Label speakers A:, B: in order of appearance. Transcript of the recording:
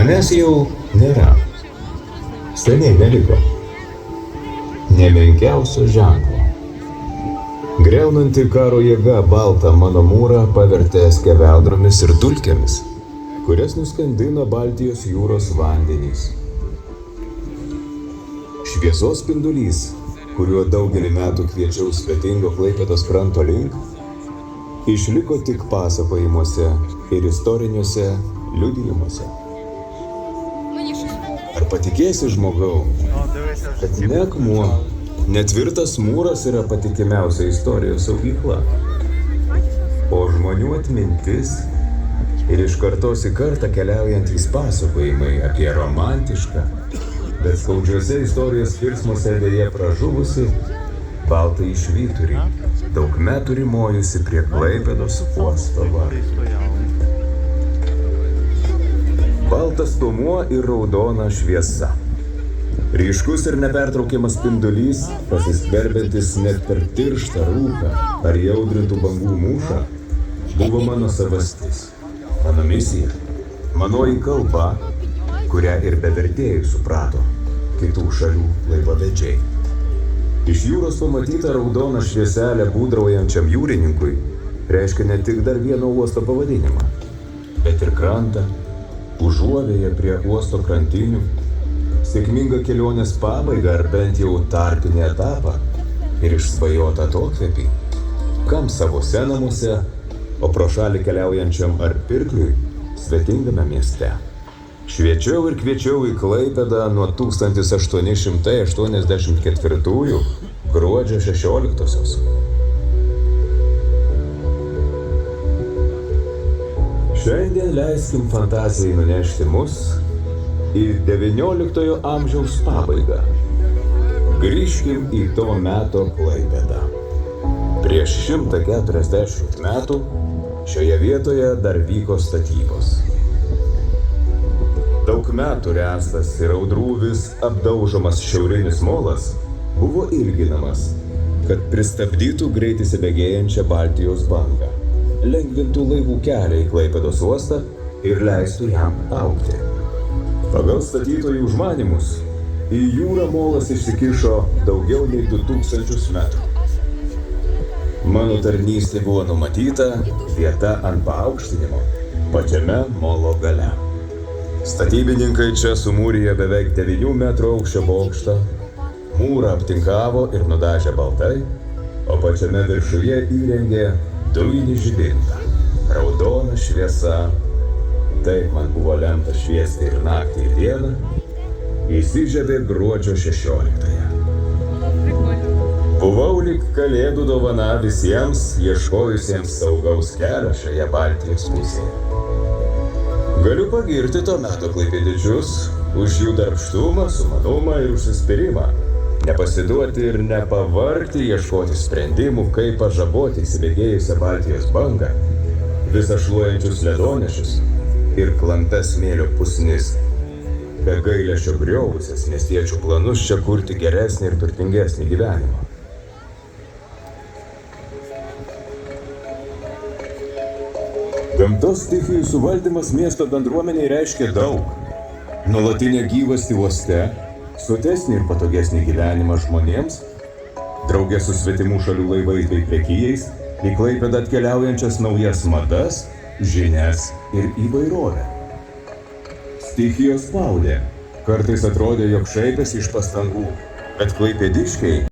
A: Manęs jau nėra. Seniai neliko. Nemenkiausio ženklo. Greunanti karo jėga baltą mano mūrą pavertė skeveldromis ir dulkėmis, kurias nuskandino Baltijos jūros vandenys. Šviesos spindulys, kuriuo daugelį metų kviečiau svetingo Klaipėdos kranto link, išliko tik pasakojimuose ir istoriniuose liudijimuose. Ar patikėsi, žmogau, kad ne akmuo, netvirtas mūras yra patikimiausia istorijos saugykla, o žmonių atmintis ir iš kartos į kartą keliaujantys pasakojimai apie romantišką, bet skaudžiuose istorijos virsmuose dėja pražuvusi baltąjį švyturį, daug metų rimojusi prie Klaipėdos uosto vartų. Baltas stuomuo ir raudona šviesa. Ryškus ir nepertraukiamas spindulys, pasiskverbiantis net per tirštą rūką ar įaudrintų bangų mūšą, buvo mano savastis, mano misija, manoji kalba, kurią ir be vertėjų suprato kitų šalių laivavedžiai. Iš jūros pamatyta raudona švieselė būdraujančiam jūrininkui reiškia ne tik dar vieno uosto pavadinimą, bet ir krantą, užuovėją prie uosto krantinių, sėkmingą kelionės pabaigą ar bent jau tarpinį etapą ir išsvajotą atokvėpį, kam savose namuose, o pro šalį keliaujančiam ar pirkliui svetingame mieste. Šviečiau ir kviečiau į Klaipėdą nuo 1884 gruodžio 16-osios. Šiandien leiskim fantazijai nunešti mus į XIX amžiaus pabaigą. Grįžkim į to meto Klaipėdą. Prieš 140 metų šioje vietoje dar vyko statybos. Daug metų ręstas ir audrų vis apdaužomas šiaurinis molas buvo ilginamas, kad pristabdytų greit įsibėgėjančią Baltijos bangą, lengvintų laivų kelią į Klaipėdos uostą ir leistų jam augti. Pagal statytojų užmanymus, į jūrą molas išsikišo daugiau nei 2000 metrų. Mano tarnystė buvo numatyta vieta ant paaukštinimo, pačiame molo gale. Statybininkai čia sumūrė beveik 9 metrų aukščio bokštą, mūrą aptinkavo ir nudažė baltai, o pačiame viršuje įrengė dujinį žibintą, raudona šviesa, taip man buvo lemta šviesti ir naktį ir dieną, įsižiebė gruodžio 16-ąją. Buvau lyg kalėdų dovana visiems ieškojusiems saugaus kelio šioje Baltijos pusėje. Galiu pagirti to meto klaipėdiečius už jų darbštumą, sumanumą ir užsispyrimą, nepasiduoti ir nepavargti ieškoti sprendimų, kaip pažaboti įsibėgėjusią Baltijos bangą, visą šluojančius ledonešius ir klampias smėlio pusnis, be gailesčio griovusias miestiečių planus čia kurti geresnį ir turtingesnį gyvenimą. Gamtos stichijų suvaldymas miesto bendruomeniai reiškia daug. Nuolatinė gyvastį uoste, sotesnį ir patogesnį gyvenimą žmonėms, drauge su svetimų šalių laivais bei prekijais, į Klaipėdą atkeliaujančias naujas madas, žinias ir įvairovę. Stichijos spaudė, kartais atrodė, jog šaipėsi iš pastangų, bet klaipėdiškiai